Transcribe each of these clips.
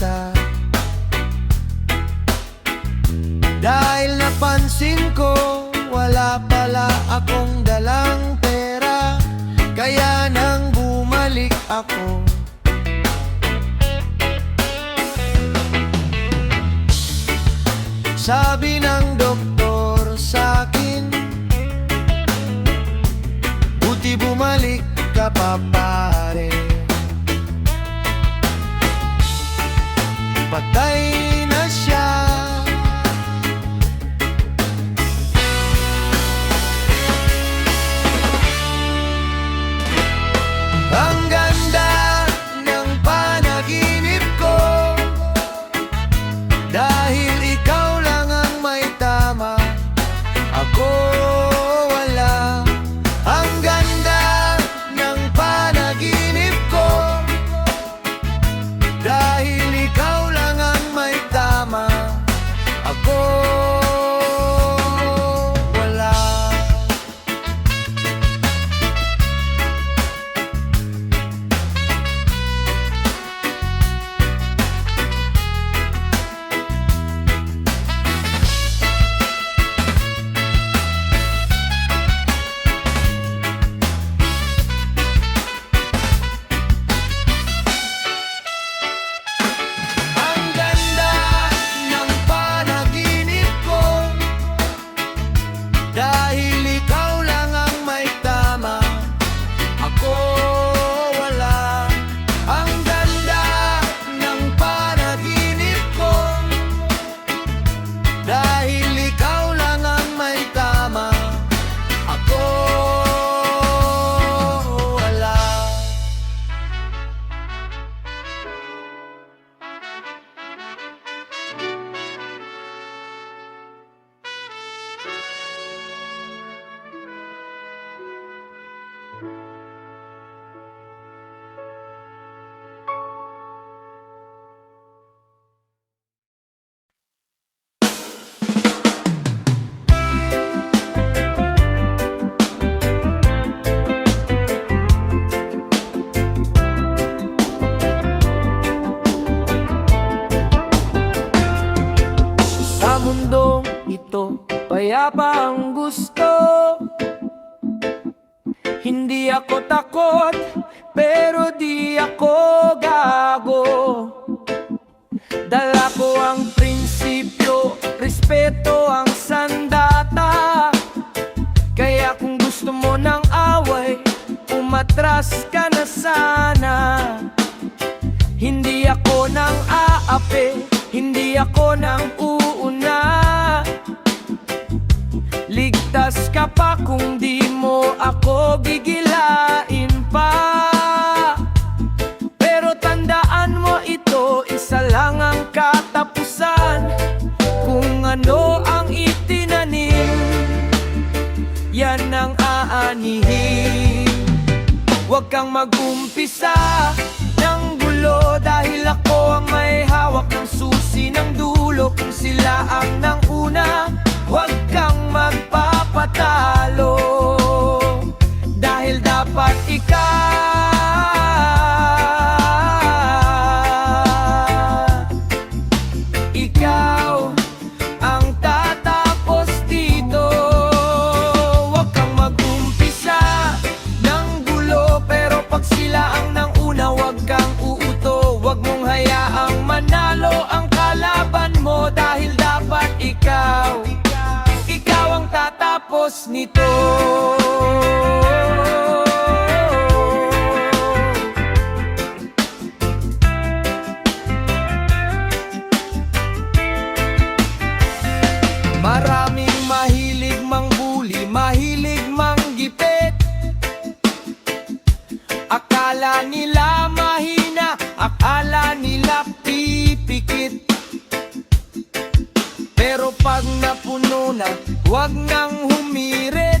kita. Dahil napansin ko, wala pala akong dalang pera, kaya nang bumalik ako. Sabi ng doktor sa'kin, buti bumalik ka pa pare. Patay na siya. Ang ganda ng panaginip ko, dahil ikaw lang ang may tama, ako wala. Ang ganda ng panaginip ko, dahil ikaw lang ang may tama, ako wala. Dahil ikaw lang ang may tama, ako wala. Ang ganda ng panaginip ko, dahil ikaw lang ang may tama, ako wala. Sa mundong ito, payapa ang gusto. Hindi ako takot, pero di ako gago. Dala ko ang prinsipyo, respeto ang sandata. Kaya kung gusto mo ng away, umatras ka na sana. Hindi ako nang aapi, hindi ako nang uuna. Ligtas ka pa kung di mo ako gigilain pa. Pero tandaan mo ito, isa lang ang katapusan. Kung ano ang itinanim, yan ang aanihin. Huwag kang mag-umpisa ng gulo, dahil ako ang may hawak ng susi ng dulo. Kung sila ang nanguna, huwag kang magpapatalo, dahil dapat ikaw ang tatapos dito. Huwag kang mag-umpisa ng gulo, pero pag sila ang nanguna, huwag kang uuto. Huwag mong hayaang manalo ang kalaban mo, dahil dapat ikaw ang tatapos nito. Maraming mahilig mangbuli, mahilig manggipit. Akala nila mahina, akala nila pipikit. Pero pag napuno na, huwag nang humirit,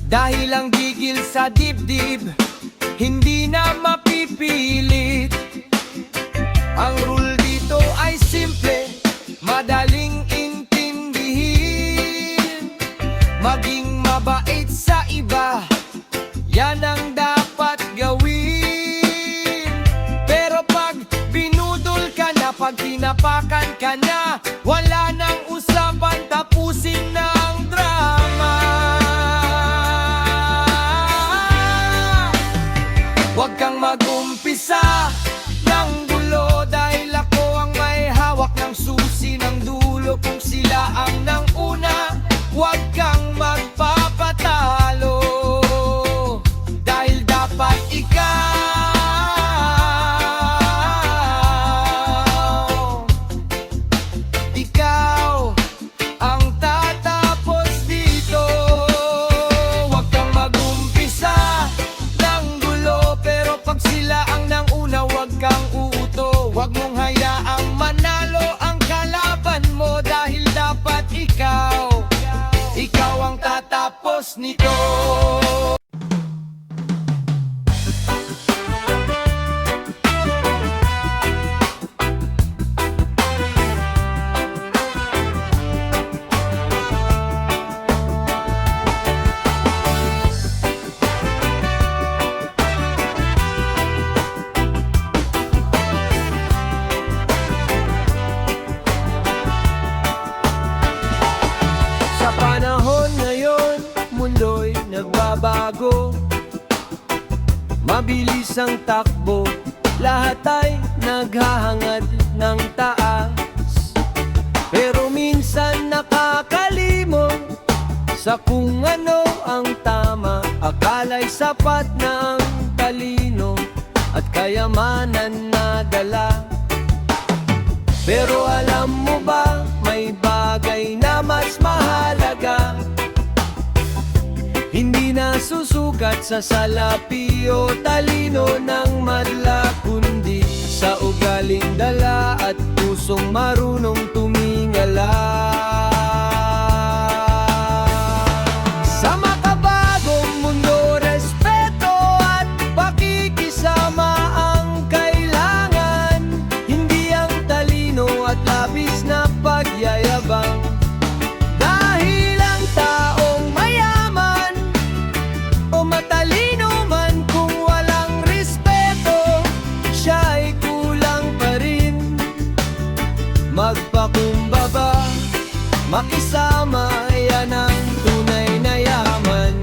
dahil ang gigil sa dibdib, hindi na mapipilit. Ang rule dito ay simple, madaling intindihin. Maging mabait sa iba, yan ang dapat gawin. Pero pag Kapag tinapakan ka na, wala nang usapan, tapusin na ang drama. Huwag kang mag-umpisa ng gulo, dahil ako ang may hawak ng susi ng dulo. Kung sila ang nang una, huwag kang magpapatalo, dahil dapat ikaw ang tatapos dito. Huwag kang mag-umpisa ng gulo, pero pag sila ang nang una, huwag kang uuto. Huwag mong hayaang manalo ang kalaban mo, dahil dapat ikaw ang tatapos nito. Sa panahon ngayon, mundo'y nagbabago, mabilis ang takbo, lahat ay naghahangad ng taas. Pero minsan nakakalimot sa kung ano ang tama. Akala'y sapat na ang talino at kayamanan na dala. Pero alam mo ba, may bagay na mas mahalaga, hindi na susukat sa salapi o talino ng madla, kundi sa ugaling dala at pusong marunong tumingala. Sa makabagong mundo, respeto at pakikisama ang kailangan, hindi ang talino at labis na pagyayabang. Dahil ang taong mayaman o matalino man, kung walang respeto, siya ay kulang pa rin. Magpakumbaba, makisama, yan ang tunay na yaman.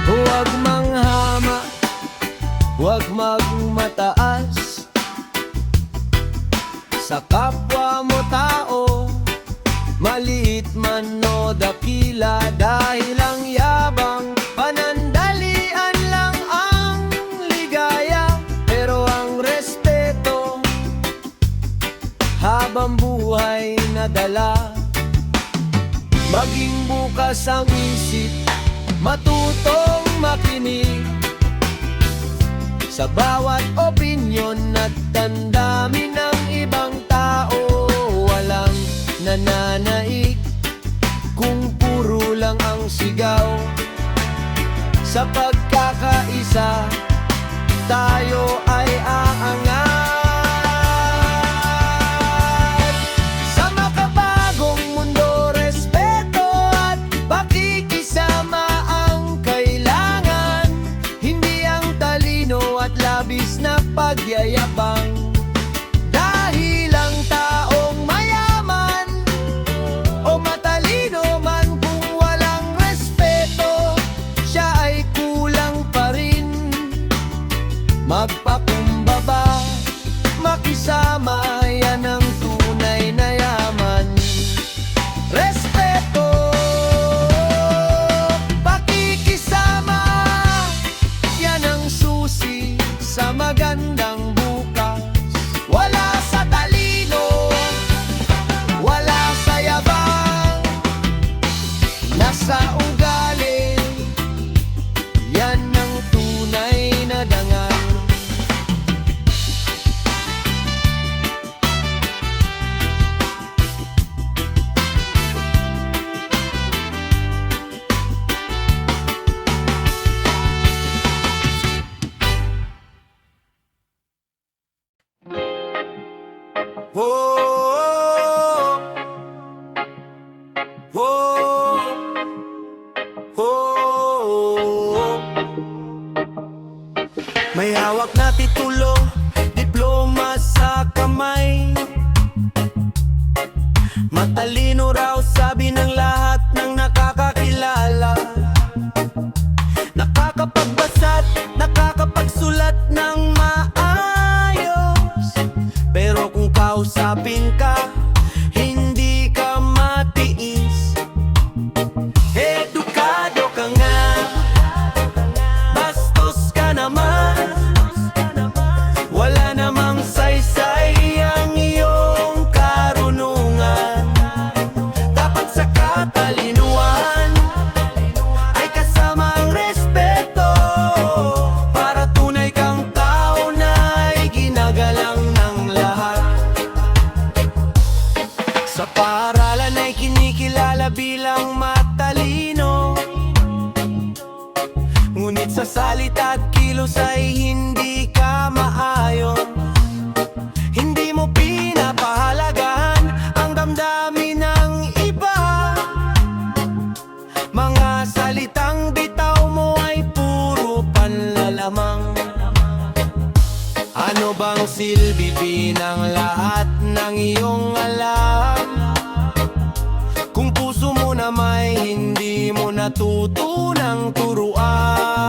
Huwag manghama, huwag magmataas sa kapwa mo tao, maliit man o dakila. Dahil ang yabang, panandalian lang ang ligaya, pero ang respeto, habang buhay na dala. Maging bukas ang isip, matutong makinig sa bawat opinyon at damdamin ng ibang tao. Walang nananaig kung puro lang ang sigaw. Sa pagkakaisa, tayo ay aangat. Sa makabagong mundo, respeto at pakikisama ang kailangan, hindi ang talino at labis na pagyayabang. Dahil ang taong mayaman o matalino man, kung walang respeto, siya ay kulang pa rin. Magpakumbaba, makisama, yan ang tunay na yaman. Respeto, pakikisama, yan ang susi sa magandang bukas. Wala sa talino, wala sa yabang, nasa ugali, yan ang tunay na dangal. Whoa, whoa. Matalino raw sabi ng lahat ng nakakakilala. Nakakapagbasa't nakakapagsulat ng maayos, pero kung kausapin ka, hindi ka matiis. Edukado ka nga, bastos ka naman, wala namang saysay ang iyong karunungan. Dapat sa katalinuhan ay kasama ang respeto, para tunay kang tao na ay ginagalang ng lahat. Sa paaralan ay kinikilala bilang matalino, ngunit sa salita at kilos ay hindi ka maayon. Hindi mo pinapahalagahan ang damdamin ng iba. Mga salitang bitaw mo ay puro panlalamang. Ano bang silbi ng lahat ng iyong alam, kung puso mo na may hindi mo natutunang turuan?